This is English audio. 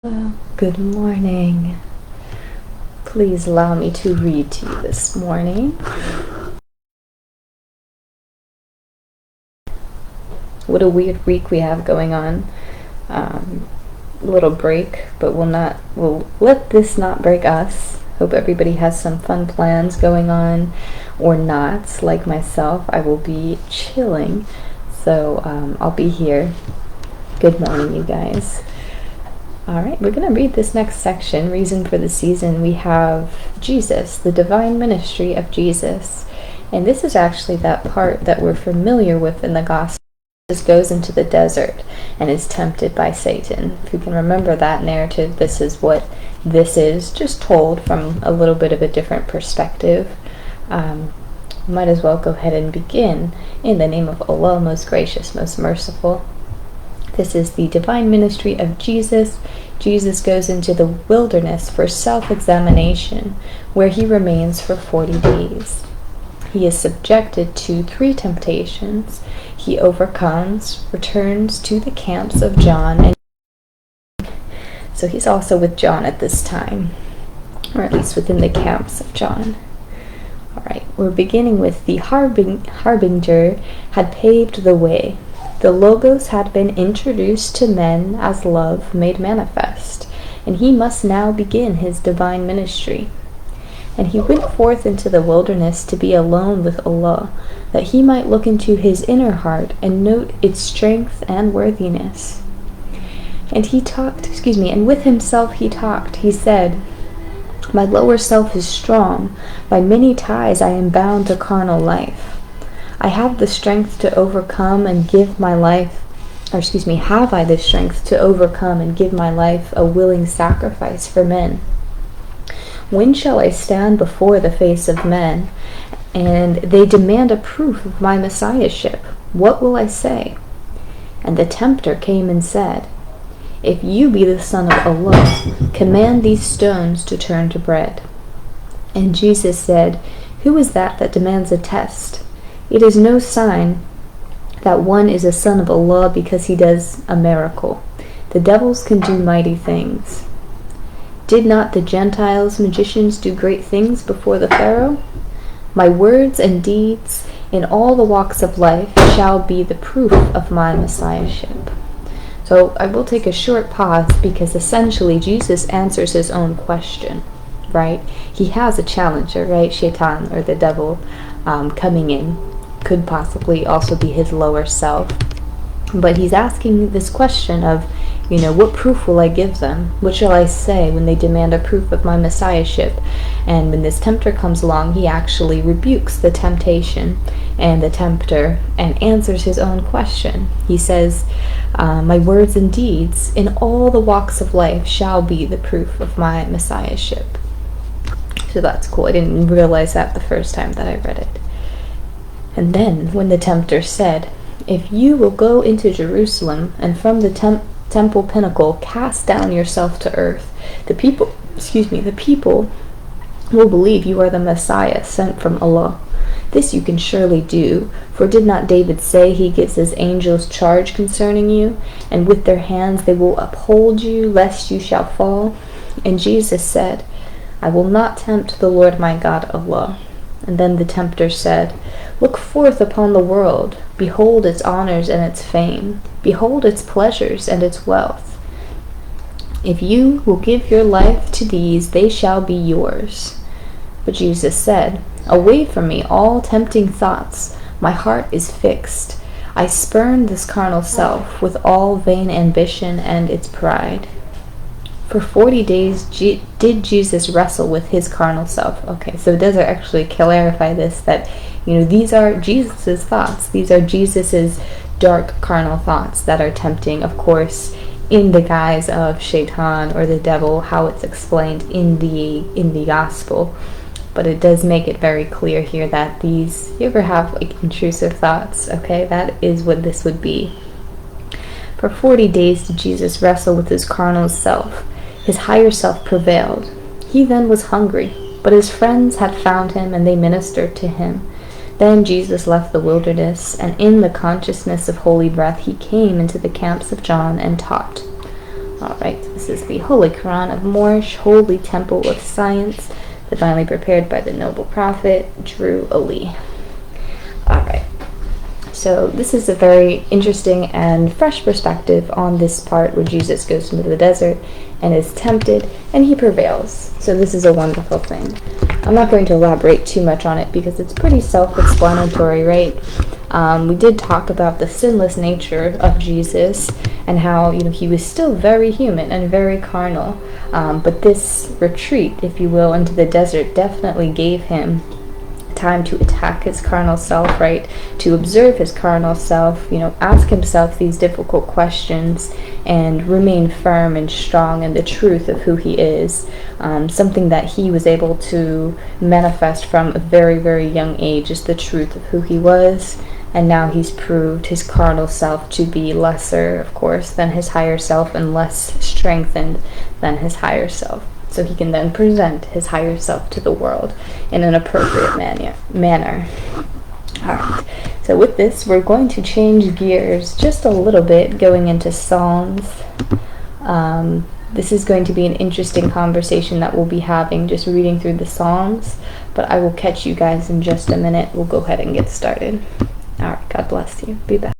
Hello, good morning. Please allow me to read to you this morning. What a weird week we have going on. A little break, but we'll let this not break us. Hope everybody has some fun plans going on or not. Like myself, I will be chilling, so I'll be here. Good morning, you guys. Alright, we're going to read this next section, Reason for the Season. We have Jesus, the divine ministry of Jesus. And this is actually that part that we're familiar with in the Gospel. Jesus goes into the desert and is tempted by Satan. If you can remember that narrative, this is what this is, just told from a little bit of a different perspective. Might as well go ahead and begin. In the name of Allah, most gracious, most merciful. This is the divine ministry of Jesus. Jesus goes into the wilderness for self-examination, where he remains for 40 days. He is subjected to 3 temptations. He overcomes, returns to the camps of John, and so he's also with John at this time, or at least within the camps of John. Alright, we're beginning with the harbinger had paved the way. The Logos had been introduced to men as love made manifest, and he must now begin his divine ministry. And he went forth into the wilderness to be alone with Allah, that he might look into his inner heart and note its strength and worthiness. And and with himself he talked. He said, "My lower self is strong. By many ties I am bound to carnal life. I have the strength to overcome and give my life, have I the strength to overcome and give my life a willing sacrifice for men? When shall I stand before the face of men, and they demand a proof of my messiahship? What will I say?" And the tempter came and said, "If you be the Son of Allah, command these stones to turn to bread." And Jesus said, "Who is that demands a test? It is no sign that one is a son of Allah because he does a miracle. The devils can do mighty things. Did not the Gentiles magicians do great things before the Pharaoh? My words and deeds in all the walks of life shall be the proof of my messiahship." So I will take a short pause because essentially Jesus answers his own question, right? He has a challenger, right? Shaitan, or the devil, coming in. Could possibly also be his lower self. But he's asking this question of, what proof will I give them? What shall I say when they demand a proof of my messiahship? And when this tempter comes along, he actually rebukes the temptation and the tempter and answers his own question. He says, "My words and deeds in all the walks of life shall be the proof of my messiahship." So that's cool. I didn't realize that the first time that I read it. And then, when the tempter said, "If you will go into Jerusalem, and from the temple pinnacle cast down yourself to earth, the people will believe you are the Messiah sent from Allah. This you can surely do, for did not David say he gives his angels charge concerning you, and with their hands they will uphold you, lest you shall fall?" And Jesus said, "I will not tempt the Lord my God Allah." And then the tempter said, "Look forth upon the world. Behold its honors and its fame. Behold its pleasures and its wealth. If you will give your life to these, they shall be yours." But Jesus said, "Away from me all tempting thoughts. My heart is fixed. I spurn this carnal self with all vain ambition and its pride." For 40 days did Jesus wrestle with his carnal self. Okay, so it does actually clarify this, that, these are Jesus's thoughts. These are Jesus's dark carnal thoughts that are tempting, of course, in the guise of Shaitan or the devil, how it's explained in the gospel. But it does make it very clear here that you ever have intrusive thoughts, okay, that is what this would be. For 40 days did Jesus wrestle with his carnal self. His higher self prevailed. He then was hungry, but his friends had found him and they ministered to him. Then Jesus left the wilderness, and in the consciousness of holy breath he came into the camps of John and taught. Alright, this is the Holy Koran of Moorish, holy temple of science, divinely prepared by the noble prophet, Drew Ali. Alright, so this is a very interesting and fresh perspective on this part where Jesus goes into the desert and is tempted, and he prevails. So this is a wonderful thing. I'm not going to elaborate too much on it because it's pretty self-explanatory, right? We did talk about the sinless nature of Jesus and how, he was still very human and very carnal. But this retreat, if you will, into the desert definitely gave him time to attack his carnal self, right? To observe his carnal self, ask himself these difficult questions and remain firm and strong in the truth of who he is. Something that he was able to manifest from a very, very young age is the truth of who he was. And now he's proved his carnal self to be lesser, of course, than his higher self and less strengthened than his higher self. So he can then present his higher self to the world in an appropriate manner. Alright, so with this, we're going to change gears just a little bit, going into Psalms. This is going to be an interesting conversation that we'll be having, just reading through the Psalms. But I will catch you guys in just a minute. We'll go ahead and get started. Alright, God bless you. Be back.